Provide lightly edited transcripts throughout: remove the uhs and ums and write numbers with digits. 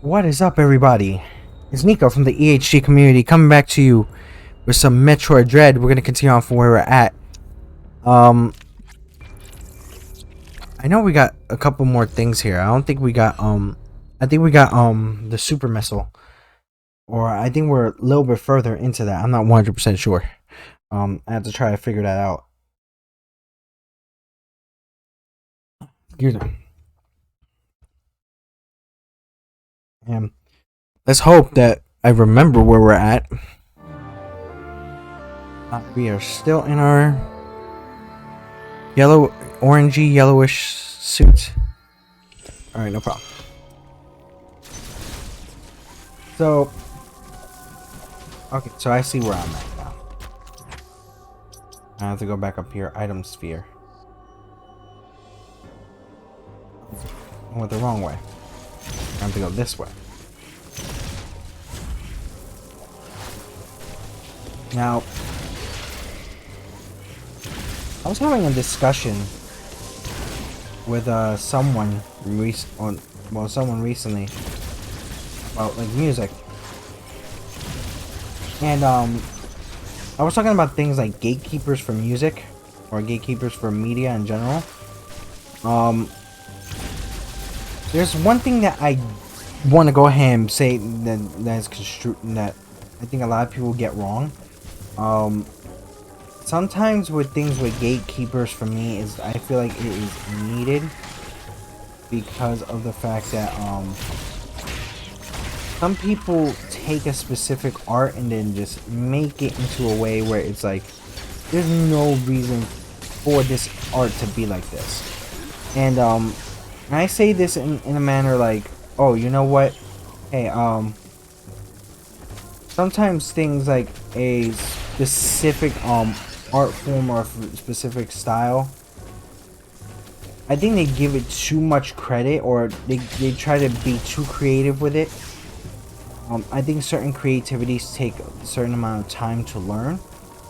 What is up, everybody? It's Nikko from the EHG community coming back to you with some Metroid Dread. We're gonna continue on from where we're at. I know we got a couple more things here. I don't think we got I think we got the super missile, or I think we're a little bit further into that. I'm not 100% sure. I have to try to figure that out. Excuse me. Let's hope that I remember where we're at. We are still in our orangey yellowish suits. Alright, no problem. So, okay, so I see where I'm at now. I have to go back up here. Item sphere. I went the wrong way. I have to go this way. Now, I was having a discussion with someone recently about like music, and I was talking about things like gatekeepers for music or gatekeepers for media in general. There's one thing that I want to go ahead and say that's construed that I think a lot of people get wrong. Sometimes with things with gatekeepers for me is I feel like it is needed because of the fact that some people take a specific art and then just make it into a way where it's like there's no reason for this art to be like this. And I say this in a manner like, oh, you know what, hey, sometimes things like a specific art form or specific style, I think they give it too much credit, or they try to be too creative with it. I think certain creativities take a certain amount of time to learn,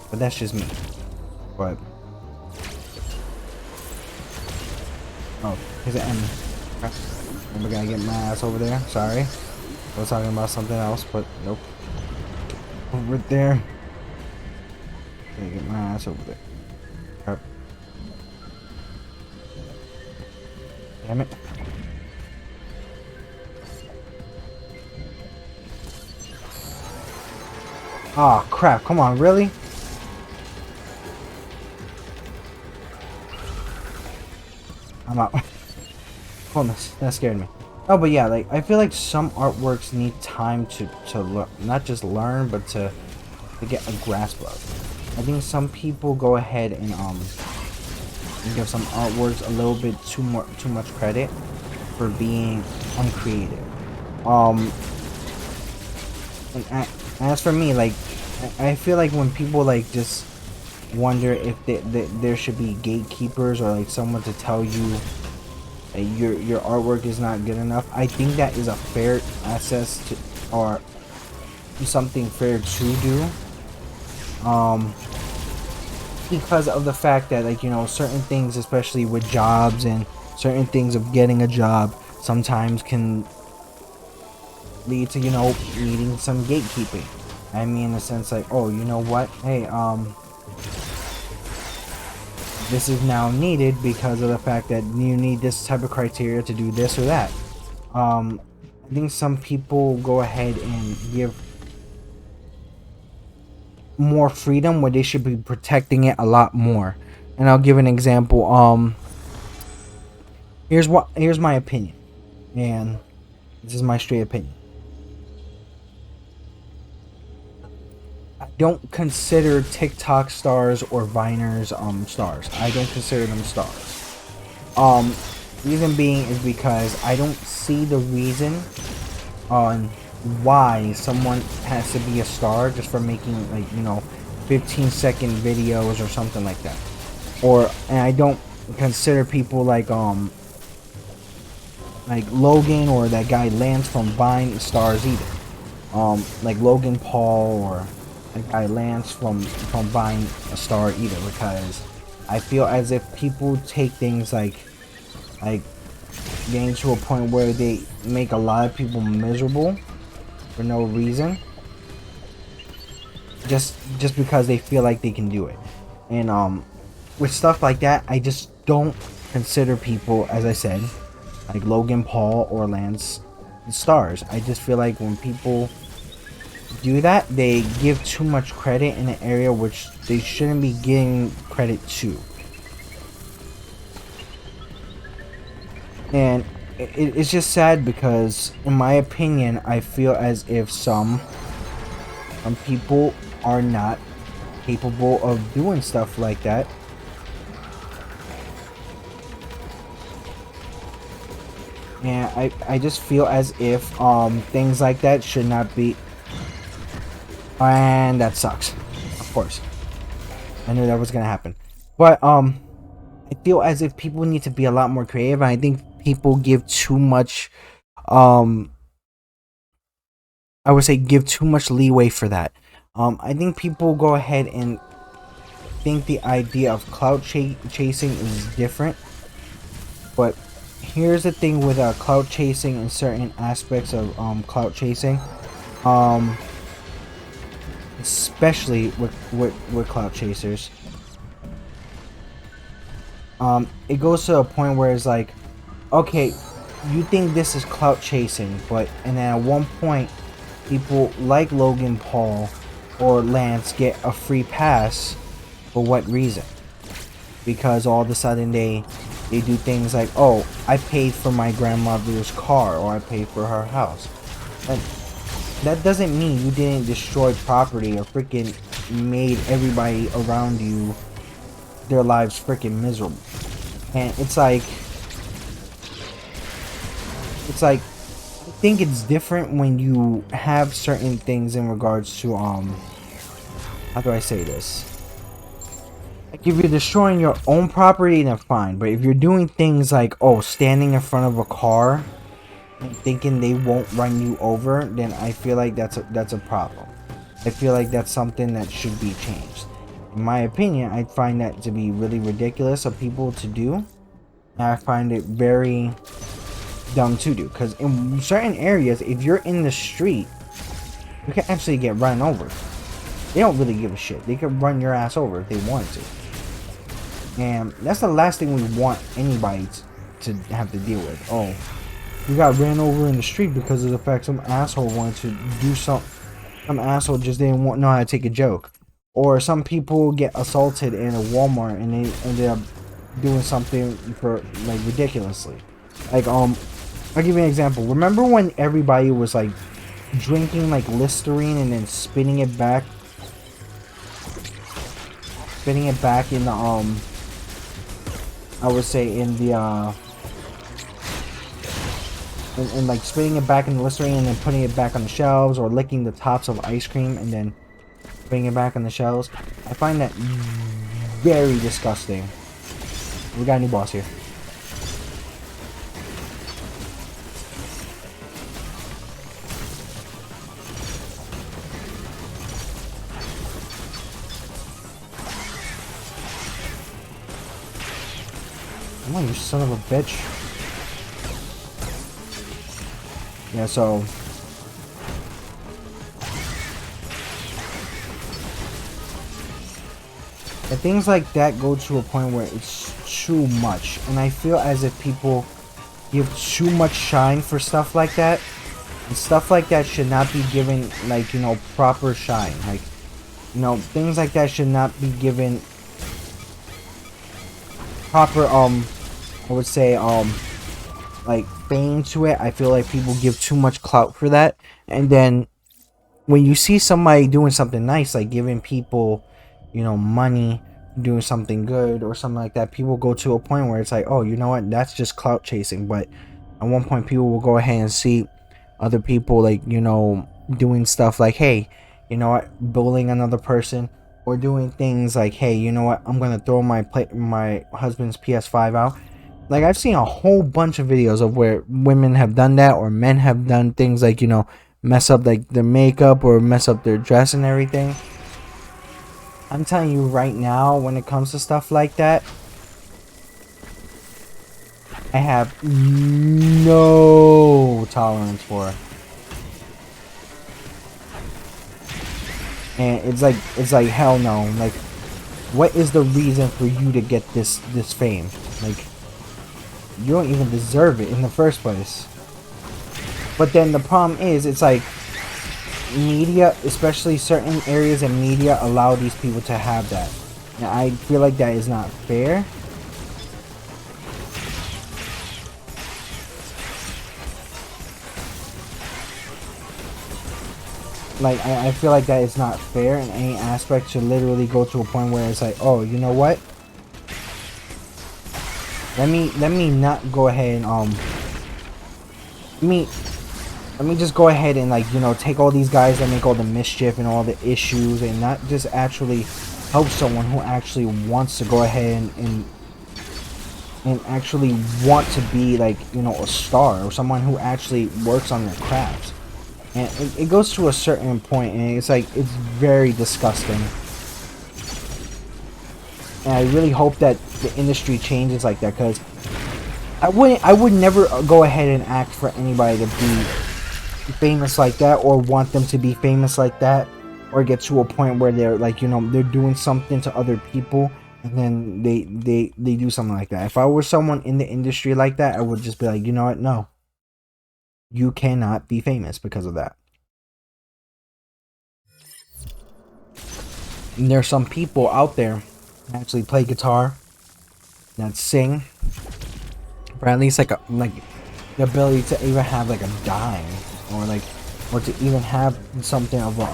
but that's just me. But oh, here's an enemy. Okay. We're gonna get my ass over there. Sorry, I was talking about something else, but nope. Over there. Gonna get my ass over there. Yep. Damn it. Oh crap, come on, really? I'm out. Oh, that scared me. Oh, but yeah, like I feel like some artworks need time to learn, not just learn, but to get a grasp of. I think some people go ahead and give some artworks a little bit too much credit for being uncreative. And as for me, like I feel like when people like just wonder if there should be gatekeepers or like someone to tell you your artwork is not good enough, I think that is a fair access to, or something fair to do, because of the fact that, like, you know, certain things, especially with jobs and certain things of getting a job, sometimes can lead to, you know, needing some gatekeeping. I mean, in a sense, like, oh, you know what, hey, this is now needed because of the fact that you need this type of criteria to do this or that. I think some people go ahead and give more freedom where they should be protecting it a lot more. And I'll give an example. Here's my opinion, and this is my straight opinion. I don't consider TikTok stars or Viners stars. I don't consider them stars. Reason being is because I don't see the reason on why someone has to be a star just for making, like, you know, 15-second videos or something like that. And I don't consider people like Logan or that guy Lance from Vine stars either. Like Logan Paul or that guy Lance from Vine a star either, because I feel as if people take things like getting to a point where they make a lot of people miserable for no reason, just because they feel like they can do it. And with stuff like that, I just don't consider people, as I said, like Logan Paul or Lance, stars. I just feel like when people do that, they give too much credit in an area which they shouldn't be giving credit to. And it's just sad because, in my opinion, I feel as if some people are not capable of doing stuff like that. And I just feel as if things like that should not be. And that sucks. Of course. I knew that was gonna happen. But I feel as if people need to be a lot more creative, and I think people give too much I would say give too much leeway for that. I think people go ahead and think the idea of clout chasing is different. But here's the thing with clout chasing and certain aspects of clout chasing. Especially with clout chasers. It goes to a point where it's like, okay, you think this is clout chasing, and then at one point, people like Logan Paul or Lance get a free pass. For what reason? Because all of a sudden they do things like, oh, I paid for my grandmother's car, or I paid for her house. And that doesn't mean you didn't destroy property or freaking made everybody around you, their lives freaking miserable. And it's like I think it's different when you have certain things in regards to how do I say this? Like, if you're destroying your own property, then fine. But if you're doing things like, oh, standing in front of a car and thinking they won't run you over, then I feel like that's a problem. I feel like that's something that should be changed. In my opinion, I find that to be really ridiculous of people to do. And I find it very dumb to do. Because in certain areas, if you're in the street, you can actually get run over. They don't really give a shit. They can run your ass over if they wanted to. And that's the last thing we want anybody to have to deal with. Oh, you got ran over in the street because of the fact some asshole wanted to do something. Some asshole just didn't know how to take a joke. Or some people get assaulted in a Walmart and they ended up doing something for like ridiculously. Like I'll give you an example. Remember when everybody was like drinking like Listerine and then spitting it back in the I would say in the and like spitting it back in the Listerine and then putting it back on the shelves, or licking the tops of ice cream and then putting it back on the shelves. I find that very disgusting. We got a new boss here. Come on, you son of a bitch. Yeah, so and things like that go to a point where it's too much, and I feel as if people give too much shine for stuff like that, and stuff like that should not be given, like, you know, proper shine. Like, you know, things like that should not be given proper I would say like fame to it. I feel like people give too much clout for that, and then when you see somebody doing something nice, like giving people, you know, money, doing something good or something like that, people go to a point where it's like, oh, you know what, that's just clout chasing. But at one point, people will go ahead and see other people, like, you know, doing stuff like, hey, you know what, bullying another person, or doing things like, hey, you know what, I'm gonna throw my husband's PS5 out. Like, I've seen a whole bunch of videos of where women have done that, or men have done things like, you know, mess up like their makeup or mess up their dress and everything. I'm telling you right now, when it comes to stuff like that, I have no tolerance for. And it's like hell no. Like, what is the reason for you to get this fame? Like, you don't even deserve it in the first place. But then the problem is, it's like media, especially certain areas in media, allow these people to have that. And I feel like that is not fair. Like, I feel like that is not fair in any aspect. Should literally go to a point where it's like, oh, you know what? Let me not go ahead and let me just go ahead and, like, you know, take all these guys that make all the mischief and all the issues, and not just actually help someone who actually wants to go ahead and actually want to be, like, you know, a star, or someone who actually works on their crafts. And it goes to a certain point, and it's like, it's very disgusting. And I really hope that the industry changes like that, because I would never go ahead and ask for anybody to be famous like that, or want them to be famous like that, or get to a point where they're, like, you know, they're doing something to other people, and then they do something like that. If I were someone in the industry like that, I would just be like, you know what, no. You cannot be famous because of that. And there's some people out there that actually play guitar, that sing, or at least like the ability to even have like a dime, or to even have something of a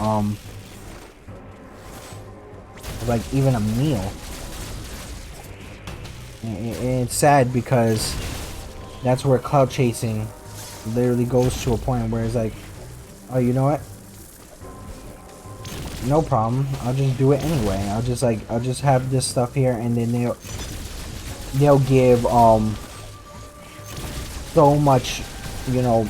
like even a meal. And it's sad, because that's where clout chasing literally goes to a point where it's like, oh, you know what? No problem. I'll just do it anyway. I'll just have this stuff here, and then they'll give so much, you know,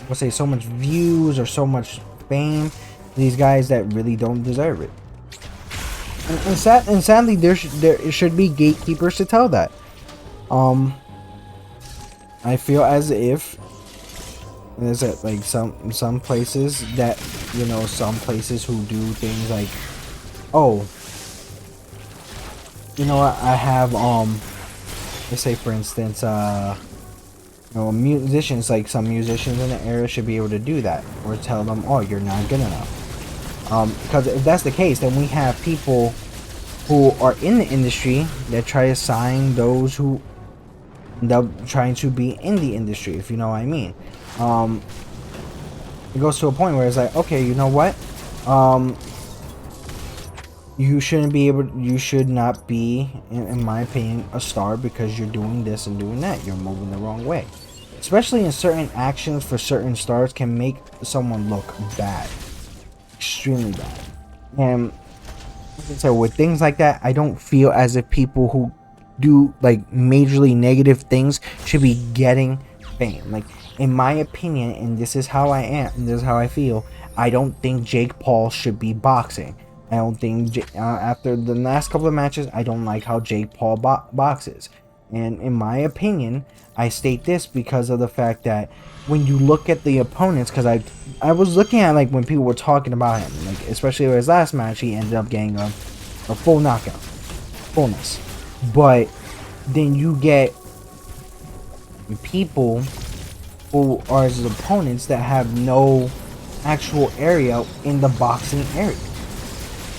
let's say so much views or so much fame to these guys that really don't deserve it. And sadly, there should be gatekeepers to tell that. I feel as if there's like some places that, you know, some places who do things like, oh, you know what, I have let's say for instance, you know, musicians, like some musicians in the area should be able to do that, or tell them, oh, you're not good enough. Because if that's the case, then we have people who are in the industry that try to sign those who end up trying to be in the industry, if you know what I mean. It goes to a point where it's like, okay, you know what, you should not be, in my opinion, a star, because you're doing this and doing that. You're moving the wrong way. Especially in certain actions for certain stars can make someone look bad, extremely bad. And so with things like that, I don't feel as if people who do like majorly negative things should be getting fame. Like, in my opinion, and this is how I am, and this is how I feel, I don't think Jake Paul should be boxing. I don't think after the last couple of matches, I don't like how Jake Paul boxes. And in my opinion, I state this because of the fact that when you look at the opponents, because I was looking at, like, when people were talking about him, like especially his last match, he ended up getting a full knockout, fullness. But then you get people who are his opponents that have no actual area in the boxing area.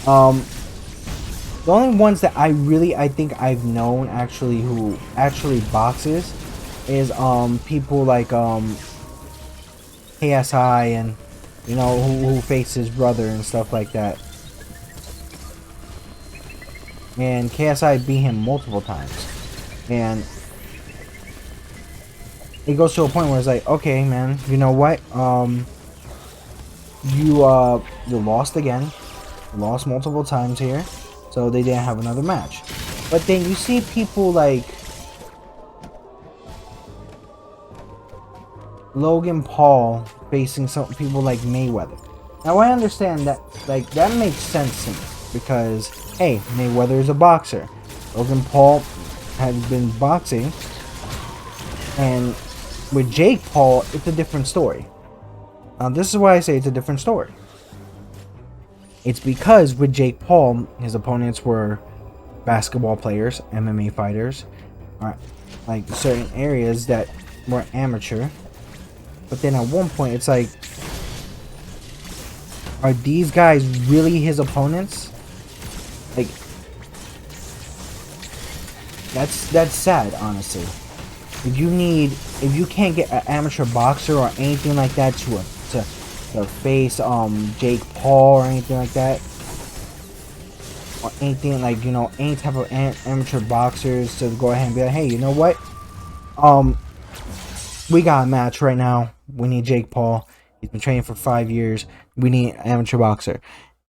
The only ones that I think I've known actually who actually boxes is people like KSI, and you know, who faced his brother and stuff like that. And KSI beat him multiple times, and it goes to a point where it's like, okay, man, you know what, you lost again, you lost multiple times here, so they didn't have another match. But then you see people like Logan Paul facing some people like Mayweather. Now I understand that, like, that makes sense to me, because hey, Mayweather is a boxer. Logan Paul has been boxing And with Jake Paul, it's a different story. Now, this is why I say it's a different story. It's because with Jake Paul, his opponents were basketball players, MMA fighters, or like certain areas that were amateur. But then at one point, it's like, are these guys really his opponents? Like, that's sad, honestly. If you can't get an amateur boxer or anything like that to face Jake Paul or anything like that, or anything like, you know, any type of amateur boxers to go ahead and be like, hey, you know what, we got a match right now. We need Jake Paul. He's been training for 5 years. We need an amateur boxer.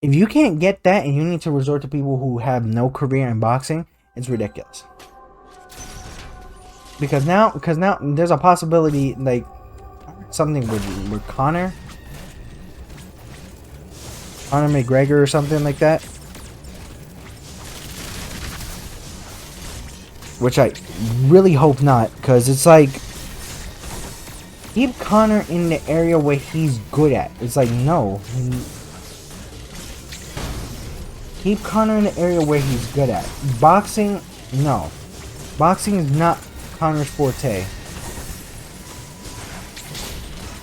If you can't get that and you need to resort to people who have no career in boxing, it's ridiculous. Because now there's a possibility, like, something with Conor McGregor or something like that. Which I really hope not, because it's like, keep Conor in the area where he's good at. It's like, no. Keep Conor in the area where he's good at. Boxing, no. Boxing is not Conor's forte.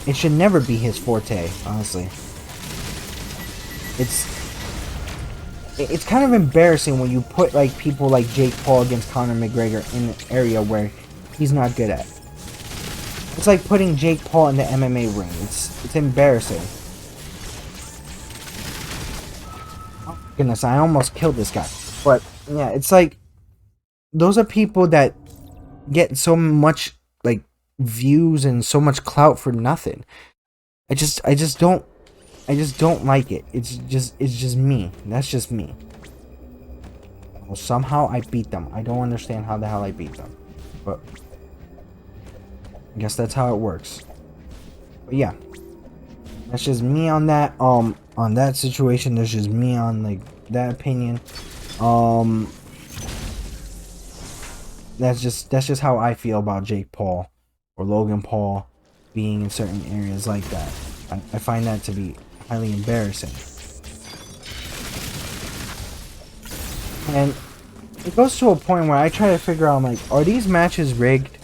It should never be his forte, honestly. It's kind of embarrassing when you put like people like Jake Paul against Conor McGregor in an area where he's not good at. It's like putting Jake Paul in the MMA ring. It's embarrassing. Oh goodness, I almost killed this guy. But yeah, it's like, those are people that get so much like views and so much clout for nothing. I just don't like it. It's just me. That's just me. Well, somehow I beat them. I don't understand how the hell I beat them, but I guess that's how it works. But yeah, that's just me on that. On that situation, that's just me on like that opinion. That's just how I feel about Jake Paul or Logan Paul being in certain areas like that. I find that to be highly embarrassing. And it goes to a point where I try to figure out, like, are these matches rigged?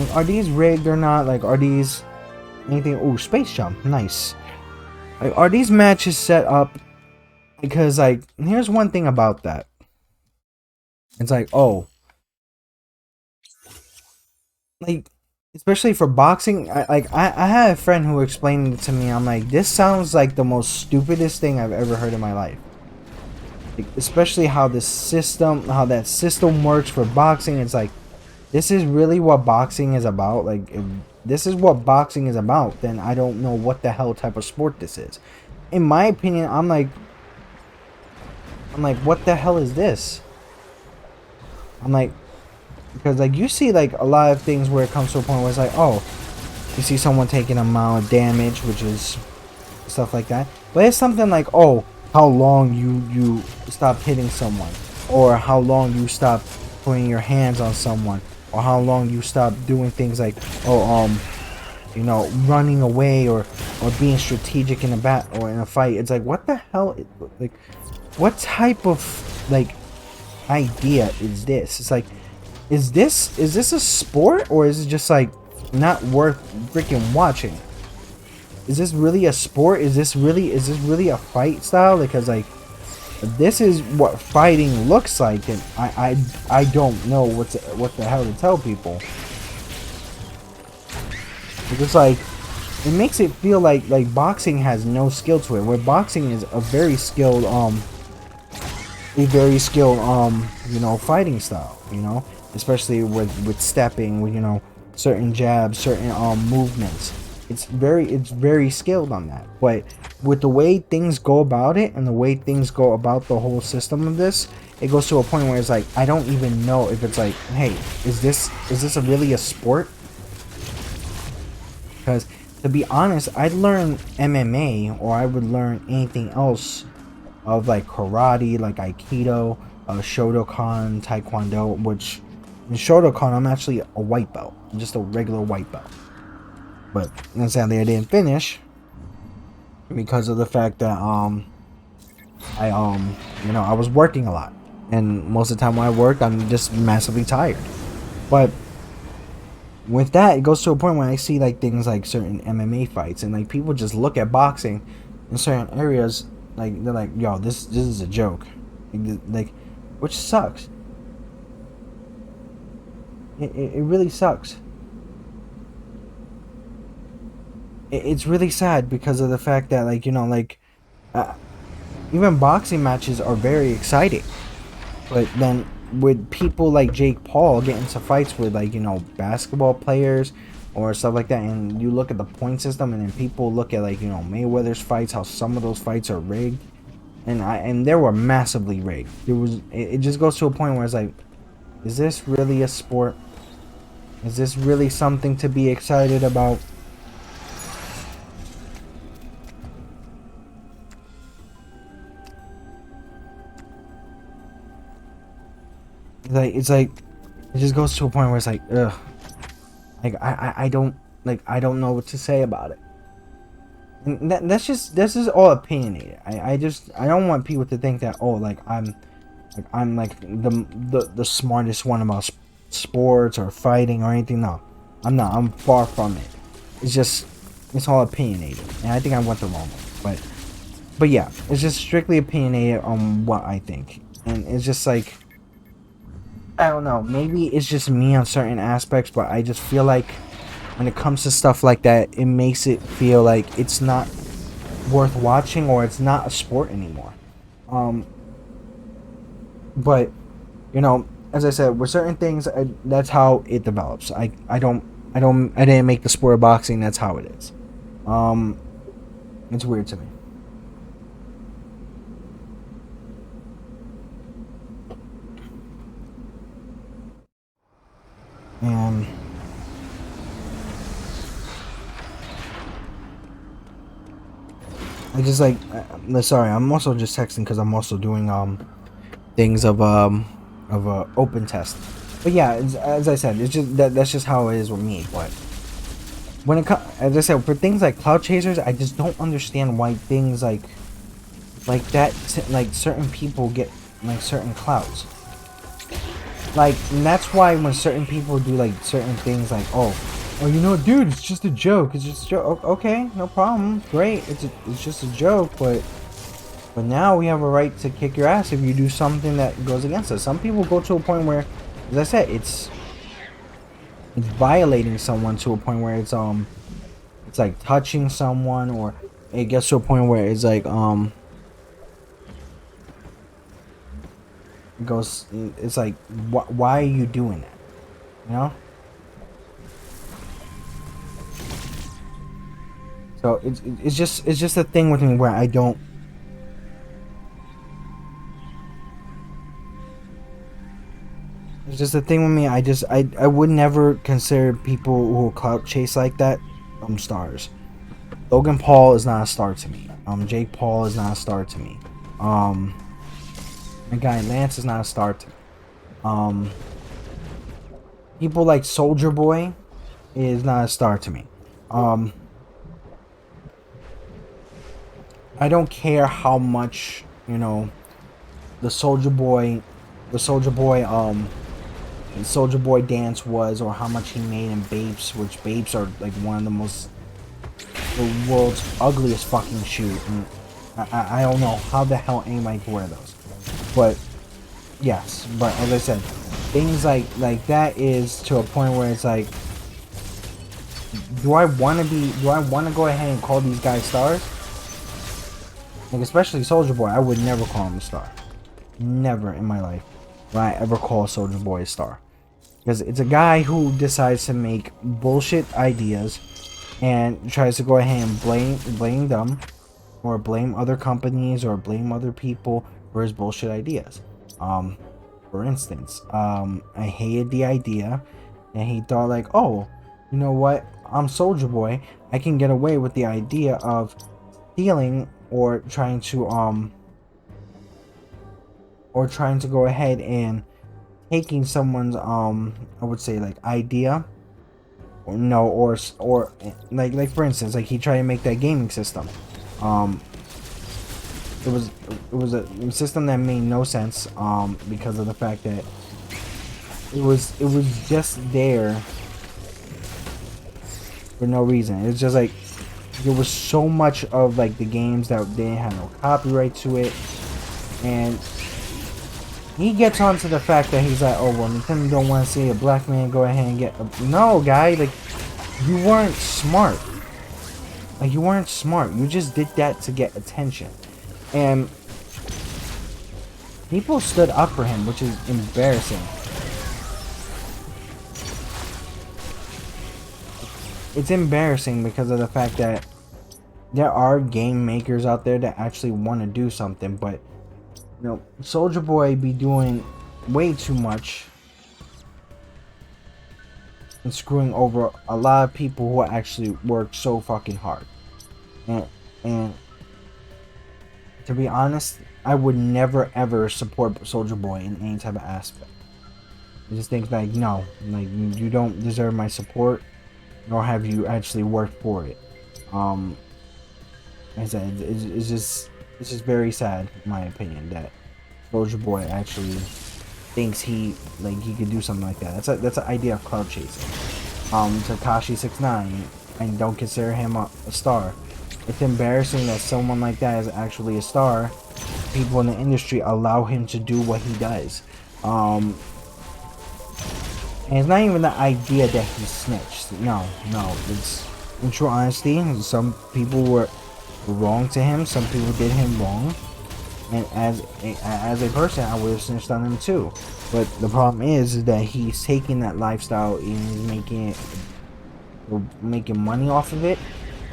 Like, are these rigged or not? Like, are these anything? Ooh, space jump, nice. Like, are these matches set up? Because, like, here's one thing about that. It's like, oh, like, especially for boxing, I had a friend who explained it to me. I'm like, this sounds like the most stupidest thing I've ever heard in my life. Like, especially how that system works for boxing. It's like, this is really what boxing is about. Like, if this is what boxing is about, then I don't know what the hell type of sport this is. In my opinion, I'm like, what the hell is this? I'm like, because like you see like a lot of things where it comes to a point where it's like, oh, you see someone taking a amount of damage, which is stuff like that. But it's something like, oh, how long you stop hitting someone, or how long you stop putting your hands on someone, or how long you stop doing things like, oh, you know, running away or being strategic in a battle or in a fight. It's like, what the hell? Like, what type of like idea is this? It's like, is this a sport, or is it just like not worth freaking watching? Is this really a sport? Is this really a fight style? Because like, if this is what fighting looks like, then I don't know what the hell to tell people. Because like, it makes it feel like boxing has no skill to it, where boxing is a very skilled you know, fighting style, you know, especially with stepping, with, you know, certain jabs, certain movements. It's very skilled on that. But with the way things go about it, and the way things go about the whole system of this, it goes to a point where it's like, I don't even know if it's like, hey, is this really a sport? Because to be honest, I'd learn MMA, or I would learn anything else of like karate, like Aikido, Shotokan, Taekwondo, which In Shotokan, I'm actually a white belt. I'm just a regular white belt. But sadly, I didn't finish because of the fact that I was working a lot, and most of the time when I work, I'm just massively tired. But with that, it goes to a point where I see like things like certain MMA fights, and like people just look at boxing in certain areas, like they're like, "Yo, this is a joke," like which sucks. It really sucks. It's really sad because of the fact that uh, even boxing matches are very exciting, but then with people like Jake Paul get into fights with basketball players or stuff like that, and you look at the point system, and then people look at Mayweather's fights, how some of those fights are rigged, and they were massively rigged. It just goes to a point where it's like, is this really a sport? Is this really something to be excited about? It's like it just goes to a point where it's like, ugh. Like I don't know what to say about it. And this is all opinionated. I don't want people to think that, oh, I'm like the smartest one about sports or fighting or anything. No, I'm not. I'm far from it. It's all opinionated, and I think I went the wrong way. But yeah, it's just strictly opinionated on what I think, and it's just like, I don't know. Maybe it's just me on certain aspects, but I just feel like when it comes to stuff like that, it makes it feel like it's not worth watching, or it's not a sport anymore. Um, but as I said, with certain things, that's how it develops. I didn't make the sport of boxing. That's how it is. Um, it's weird to me. And I just sorry, I'm also just texting because I'm also doing things of open test. But yeah, as I said, it's just that's just how it is with me. But when it comes, as I said, for things like cloud chasers, I just don't understand why things like that, like certain people get like certain clouds. And that's why when certain people do like certain things, like, oh, dude, it's just a joke. It's just a joke. Okay, no problem. Great. It's just a joke, but now we have a right to kick your ass if you do something that goes against us. Some people go to a point where, as I said, it's violating someone to a point where it's like touching someone, or it gets to a point where it's like it goes, it's like, why are you doing that? You know? So it's just a thing with me where I don't. It's just a thing with me. I would never consider people who clout chase like that stars. Logan Paul is not a star to me. Jake Paul is not a star to me. My guy Lance is not a star to me. People like Soldier Boy is not a star to me. I don't care how much the Soldier Boy, the Soldier Boy the Soldier Boy dance was, or how much he made in Babes, which Babes are like one of the world's ugliest fucking shoes. And I don't know how the hell anybody can wear those. But yes, but as I said, things like that is to a point where it's like, do I want to go ahead and call these guys stars? Like, especially Soldier Boy, I would never call him a star. Never in my life would I ever call Soldier Boy a star. Because it's a guy who decides to make bullshit ideas and tries to go ahead and blame them, or blame other companies, or blame other people for his bullshit ideas. For instance, I hated the idea, and he thought like, oh, you know what? I'm Soldier Boy. I can get away with the idea of stealing, or trying to go ahead and taking someone's I would say like idea, or no, or like for instance, like he tried to make that gaming system. um it was a system that made no sense, because of the fact that it was just there for no reason. It's just like there was so much of like the games that they didn't have no copyright to it, and he gets onto the fact that he's like, oh well, Nintendo don't want to see a black man go ahead and get a... No, guy, like you weren't smart. Like you weren't smart. You just did that to get attention, and people stood up for him, which is embarrassing. It's embarrassing because of the fact that there are game makers out there that actually want to do something, but you know, Soulja Boy be doing way too much and screwing over a lot of people who actually work so fucking hard. And to be honest, I would never ever support Soulja Boy in any type of aspect. I just think like, no, like you don't deserve my support, nor have you actually worked for it. Like I said, it's just very sad, in my opinion, that Soulja Boy actually thinks he could do something like that. That's an idea of cloud chasing. Tekashi 6ix9ine, and don't consider him a star. It's embarrassing that someone like that is actually a star. People in the industry allow him to do what he does. And it's not even the idea that he snitched. No, it's in true honesty. Some people were wrong to him. Some people did him wrong. And as a person, I would have snitched on him too. But the problem is that he's taking that lifestyle and he's making money off of it.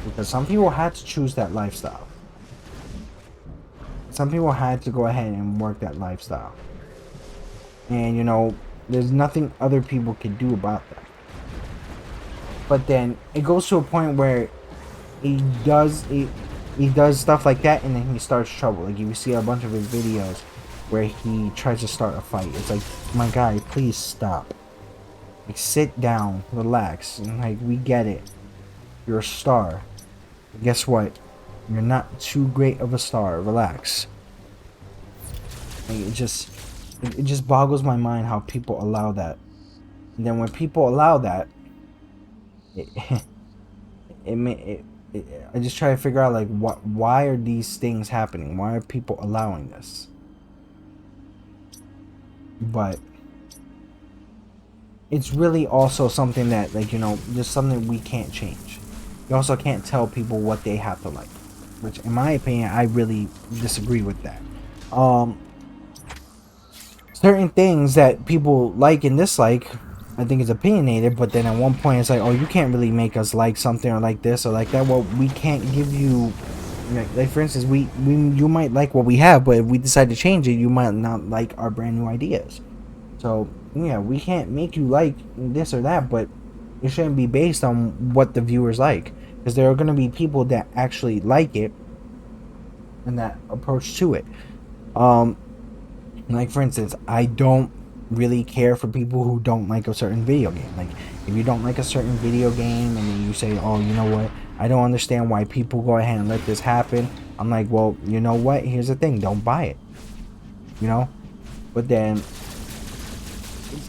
Because some people had to choose that lifestyle. Some people had to go ahead and work that lifestyle. And you know, there's nothing other people can do about that. But then it goes to a point where he does stuff like that, and then he starts trouble. Like you see a bunch of his videos where he tries to start a fight. It's like, my guy, please stop. Like, sit down, relax, and like, we get it. You're a star. But guess what? You're not too great of a star. Relax. Like, it just boggles my mind how people allow that. And then when people allow that, I just try to figure out like why are these things happening? Why are people allowing this? But it's really also something that, like, you know, just something we can't change. You also can't tell people what they have to like, which in my opinion, I really disagree with that. Certain things that people like and dislike, I think it's opinionated, but then at one point it's like, oh, you can't really make us like something or like this or like that. Well, we can't give you, like for instance, you might like what we have, but if we decide to change it, you might not like our brand new ideas. So yeah, we can't make you like this or that, but it shouldn't be based on what the viewers like, because there are going to be people that actually like it and that approach to it. Like for instance, I don't really care for people who don't like a certain video game. Like if you don't like a certain video game and then you say, oh, you know what, I don't understand why people go ahead and let this happen, I'm like, well, you know what, here's the thing, don't buy it, you know. But then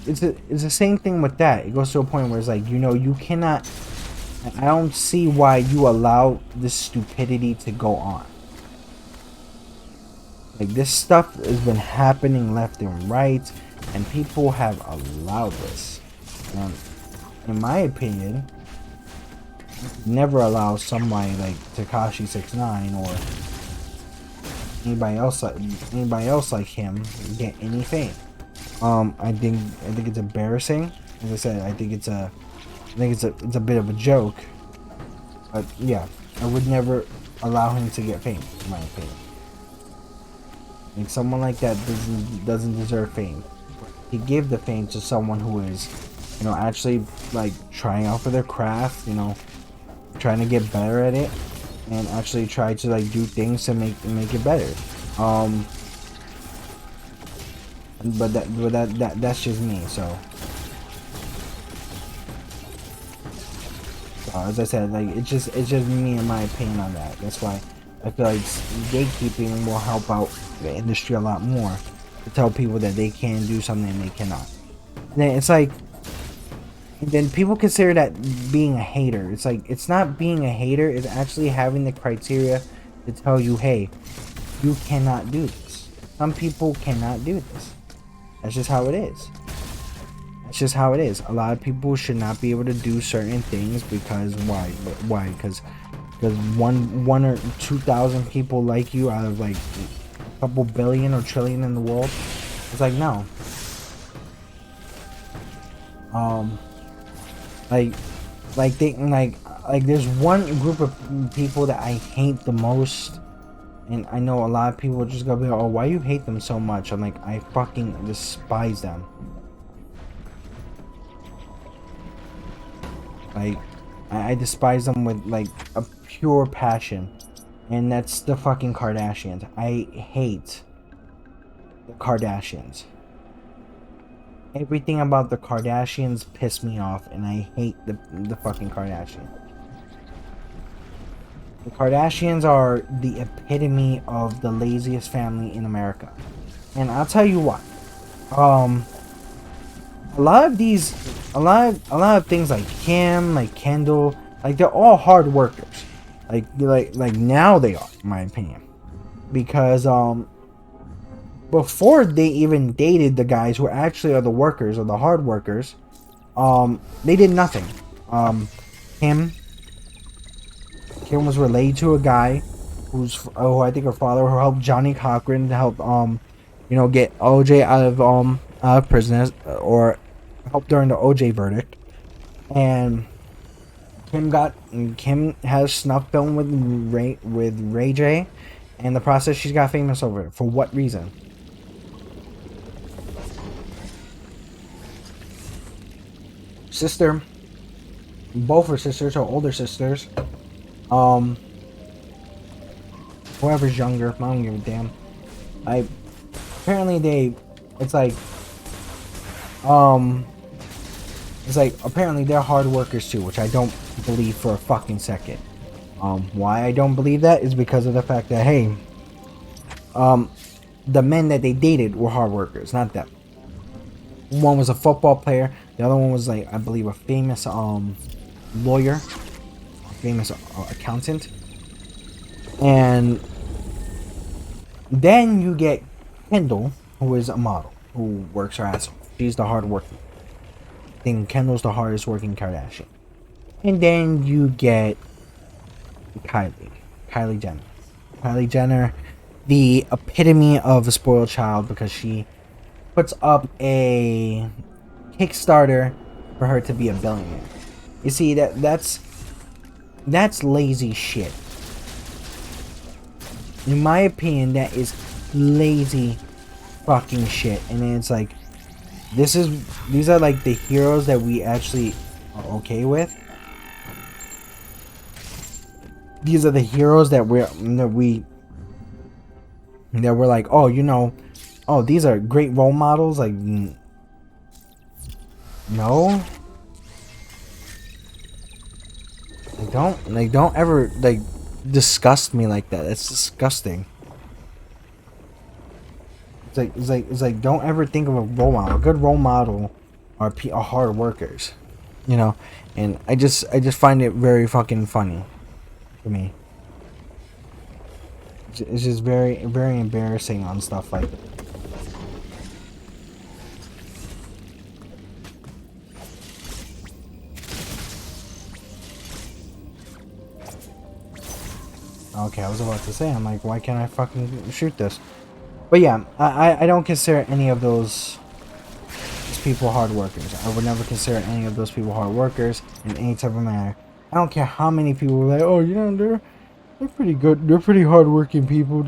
it's the same thing with that. It goes to a point where it's like, you know, you cannot, I don't see why you allow this stupidity to go on. Like, this stuff has been happening left and right, and people have allowed this. And in my opinion, never allow somebody like Tekashi 6ix9ine or anybody else like him get any fame. I think it's embarrassing. As I said, I think it's a bit of a joke. But yeah, I would never allow him to get fame, in my opinion. Like, someone like that doesn't deserve fame. He gave the fame to someone who is, you know, actually like trying out for their craft, you know, trying to get better at it, and actually try to like do things to make it better. but that's just me. So as I said, like it's just me and my opinion on that. That's why I feel like gatekeeping will help out the industry a lot more, to tell people that they can do something and they cannot. And then it's like, and then people consider that being a hater. It's like, it's not being a hater, it's actually having the criteria to tell you, hey, you cannot do this. Some people cannot do this. That's just how it is. That's just how it is. A lot of people should not be able to do certain things because why? Why? Because one or 2,000 people like you out of like a couple billion or trillion in the world. It's like, no. Like there's one group of people that I hate the most, and I know a lot of people just gonna be like, oh, why you hate them so much? I'm like, I fucking despise them. Like, I despise them with like a pure passion, and that's the fucking Kardashians. I hate the Kardashians. Everything about the Kardashians piss me off, and I hate the fucking Kardashians. The Kardashians are the epitome of the laziest family in America. And I'll tell you what. A lot of things like Kim, like Kendall, like they're all hard workers. Like now they are, in my opinion. Because before they even dated the guys who actually are the workers or the hard workers, they did nothing. Kim was related to a guy who I think her father who helped Johnny Cochran to help get OJ out of prison, or helped during the OJ verdict. And Kim has snuff film with Ray J, and in the process she's got famous over it. For what reason? Sister, both her sisters, her older sisters, whoever's younger, I don't give a damn. Apparently they're hard workers too, which I don't believe for a fucking second. Why I don't believe that is because of the fact that, hey, the men that they dated were hard workers, not them. One was a football player, the other one was, like, I believe a famous lawyer, a famous accountant. And then you get Kendall, who is a model, who works her ass off. She's the hard worker. I think Kendall's the hardest working Kardashian. And then you get Kylie Jenner. Kylie Jenner, the epitome of a spoiled child, because she puts up a Kickstarter for her to be a billionaire. You see, that's lazy shit. In my opinion, that is lazy fucking shit. And then it's like, these are like the heroes that we actually are okay with. These are the heroes that we're like, oh, these are great role models. Like, no. Don't ever disgust me like that. It's disgusting. It's like don't ever think of a role model. A good role model are hard workers, and I just find it very fucking funny to me. It's just very, very embarrassing on stuff like that. Okay, I was about to say, I'm like, why can't I fucking shoot this? But yeah, I don't consider any of those people hard workers. I would never consider any of those people hard workers in any type of manner. I don't care how many people are like, oh, they're pretty good. They're pretty hard working people.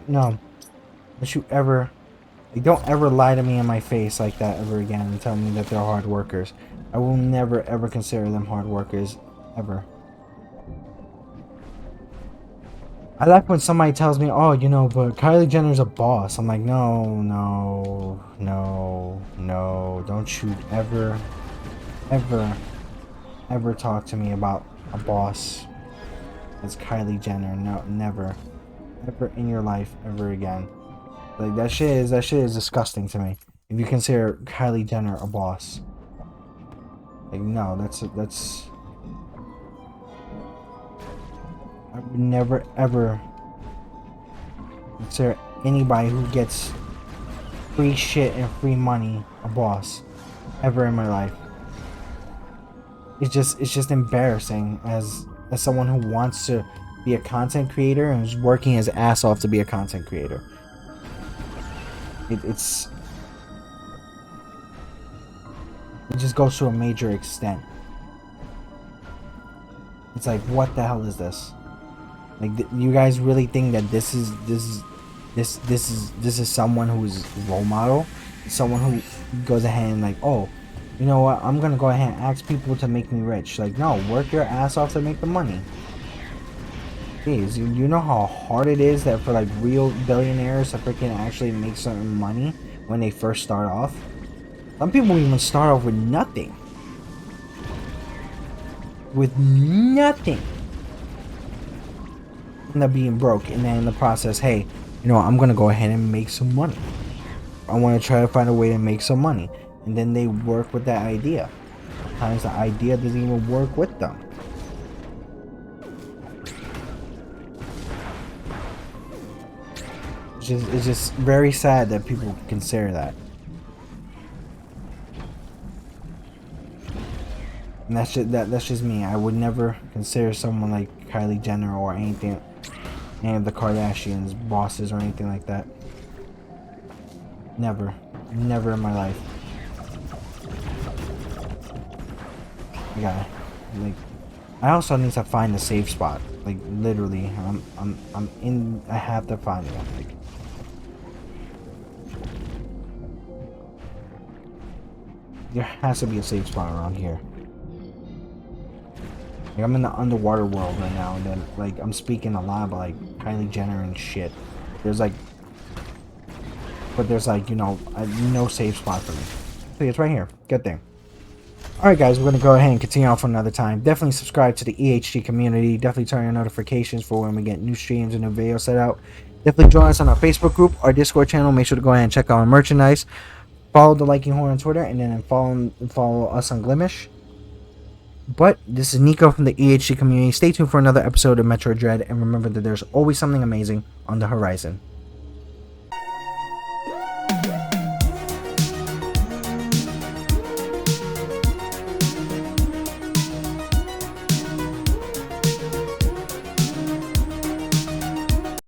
No. Don't ever lie to me in my face like that ever again and tell me that they're hard workers. I will never ever consider them hard workers, ever. I like when somebody tells me, oh, you know, but Kylie Jenner's a boss. I'm like, no, no, no, no. Don't you ever, ever, ever talk to me about a boss as Kylie Jenner. No, never. Ever in your life, ever again. Like, that shit is disgusting to me. If you consider Kylie Jenner a boss. Like, no, that's... I would never, ever consider anybody who gets free shit and free money a boss. Ever in my life. It's just embarrassing as someone who wants to be a content creator and is working his ass off to be a content creator. It just goes to a major extent. It's like, what the hell is this? Like, you guys really think that this is someone who's role model, someone who goes ahead and like, oh, you know what? I'm gonna go ahead and ask people to make me rich. Like, no, work your ass off to make the money. Please, you know how hard it is that for like real billionaires to freaking actually make some money when they first start off. Some people even start off with nothing. With nothing. End up being broke, and then in the process, hey, you know what, I'm gonna go ahead and make some money. I want to try to find a way to make some money, and then they work with that idea. Sometimes the idea doesn't even work with them. It's just very sad that people consider that. And that's just me. I would never consider someone like Kylie Jenner or any of the Kardashians bosses or anything like that. Never in my life. I also need to find a safe spot. Like, literally, I have to find it. Like, there has to be a safe spot around here. Like, I'm in the underwater world right now, and then, like, I'm speaking a lot about, like, Kylie Jenner and shit. There's, like, you know, no safe spot for me. See, it's right here. Good thing. Alright, guys, we're going to go ahead and continue on for another time. Definitely subscribe to the EHG community. Definitely turn on notifications for when we get new streams and new videos set out. Definitely join us on our Facebook group, our Discord channel. Make sure to go ahead and check out our merchandise. Follow the Liking Horn on Twitter, and then follow us on Glimish. But this is Nikko from the EHG community. Stay tuned for another episode of Metroid Dread, and remember that there's always something amazing on the horizon.